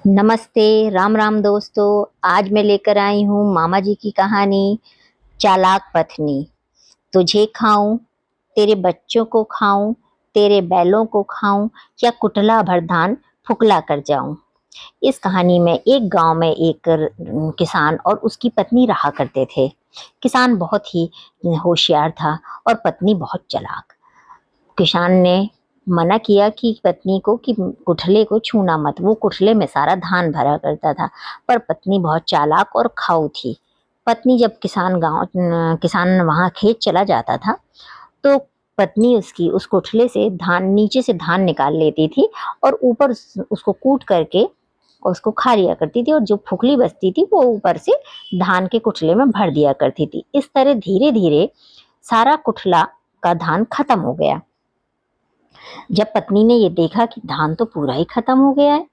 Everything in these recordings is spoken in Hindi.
नमस्ते, राम राम दोस्तों। आज मैं लेकर आई हूँ मामा जी की कहानी चालाक पत्नी। तुझे खाऊं, तेरे बच्चों को खाऊं, तेरे बैलों को खाऊं या कुटला भर धान फुकला कर जाऊं। इस कहानी में एक गांव में एक किसान और उसकी पत्नी रहा करते थे। किसान बहुत ही होशियार था और पत्नी बहुत चालाक। किसान ने मना किया कि पत्नी को कि कुठले को छूना मत। वो कुठले में सारा धान भरा करता था, पर पत्नी बहुत चालाक और खाऊ थी। पत्नी जब किसान वहाँ खेत चला जाता था तो पत्नी उसकी उस कुठले से धान, नीचे से धान निकाल लेती थी और ऊपर उसको कूट करके उसको खा लिया करती थी, और जो फुकली बचती थी वो ऊपर से धान के कुठले में भर दिया करती थी। इस तरह धीरे धीरे सारा कुठला का धान खत्म हो गया। जब पत्नी ने ये देखा कि धान तो पूरा ही खत्म हो गया है,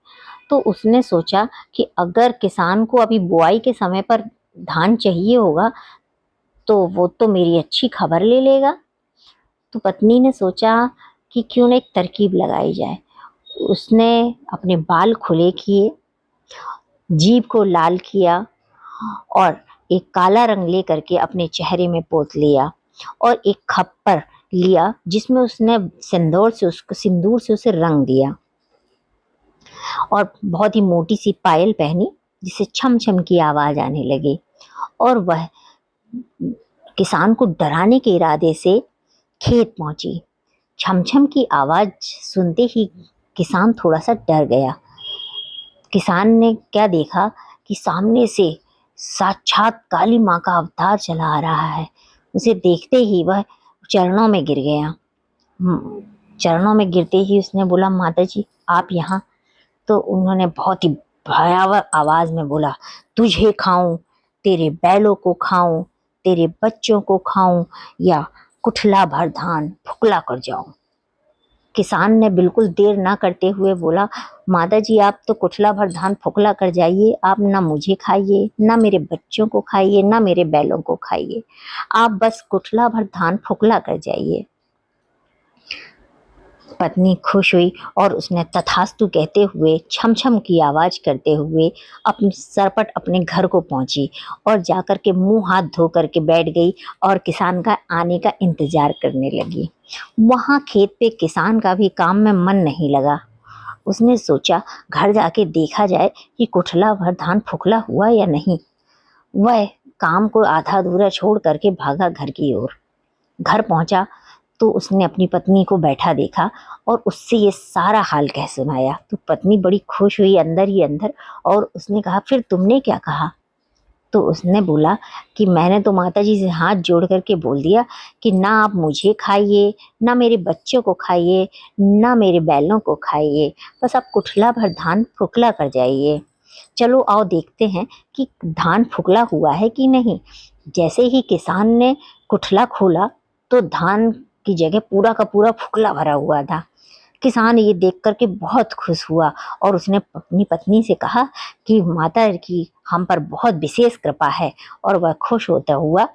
तो उसने सोचा कि अगर किसान को अभी बुआई के समय पर धान चाहिए होगा तो वो तो मेरी अच्छी खबर ले लेगा। तो पत्नी ने सोचा कि क्यों न एक तरकीब लगाई जाए। उसने अपने बाल खुले किए, जीभ को लाल किया और एक काला रंग ले करके अपने चेहरे में पोत लिया और एक खप्पर लिया जिसमें उसने सिंदूर से उसे रंग दिया और बहुत ही मोटी सी पायल पहनी जिससे छम छम की आवाज आने लगी। और वह किसान को डराने के इरादे से खेत पहुंची। छम छम की आवाज सुनते ही किसान थोड़ा सा डर गया। किसान ने क्या देखा कि सामने से साक्षात काली माँ का अवतार चला आ रहा है। उसे देखते ही वह चरणों में गिर गया। चरणों में गिरते ही उसने बोला, माता जी आप यहाँ। तो उन्होंने बहुत ही भयावह आवाज में बोला, तुझे खाऊं, तेरे बैलों को खाऊं, तेरे बच्चों को खाऊं या कुठला भर धान फुकला कर जाऊं। किसान ने बिल्कुल देर ना करते हुए बोला, माता जी आप तो कुठला भर धान फुकला कर जाइए, आप ना मुझे खाइए, ना मेरे बच्चों को खाइए, ना मेरे बैलों को खाइए, आप बस कुठला भर धान फुकला कर जाइए। पत्नी खुश हुई और उसने तथास्तु कहते हुए छम छम की आवाज करते हुए अपने सरपट अपने घर को पहुंची और जाकर के मुंह हाथ धो करके बैठ गई और किसान का आने का इंतजार करने लगी। वहां खेत पे किसान का भी काम में मन नहीं लगा। उसने सोचा घर जाके देखा जाए कि कुठला भर धान फुकला हुआ या नहीं। वह काम को आधा अधूरा छोड़ करके भागा घर की ओर। घर पहुंचा तो उसने अपनी पत्नी को बैठा देखा और उससे ये सारा हाल कह सुनाया। तो पत्नी बड़ी खुश हुई अंदर ही अंदर और उसने कहा, फिर तुमने क्या कहा? तो उसने बोला कि मैंने तो माता जी से हाथ जोड़ करके बोल दिया कि ना आप मुझे खाइए, ना मेरे बच्चों को खाइए, ना मेरे बैलों को खाइए, बस आप कुठला भर धान फुकला कर जाइए। चलो आओ देखते हैं कि धान फुकला हुआ है कि नहीं। जैसे ही किसान ने कुठला खोला तो धान की जगह पूरा का पूरा फुकला भरा हुआ था। किसान ये देख करके बहुत खुश हुआ और उसने अपनी पत्नी से कहा कि माता की हम पर बहुत विशेष कृपा है, और वह खुश होता हुआ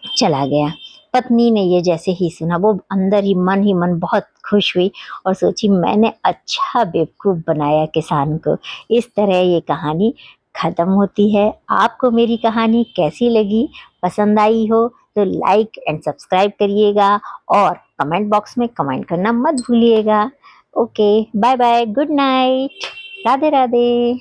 चला गया। पत्नी ने ये जैसे ही सुना वो अंदर ही मन बहुत खुश हुई और सोची मैंने अच्छा बेवकूफ़ बनाया किसान को। इस तरह ये कहानी ख़त्म होती है। आपको मेरी कहानी कैसी लगी? पसंद आई हो तो लाइक एंड सब्सक्राइब करिएगा और कमेंट बॉक्स में कमेंट करना मत भूलिएगा। Okay, bye bye, good night, Radhe Radhe.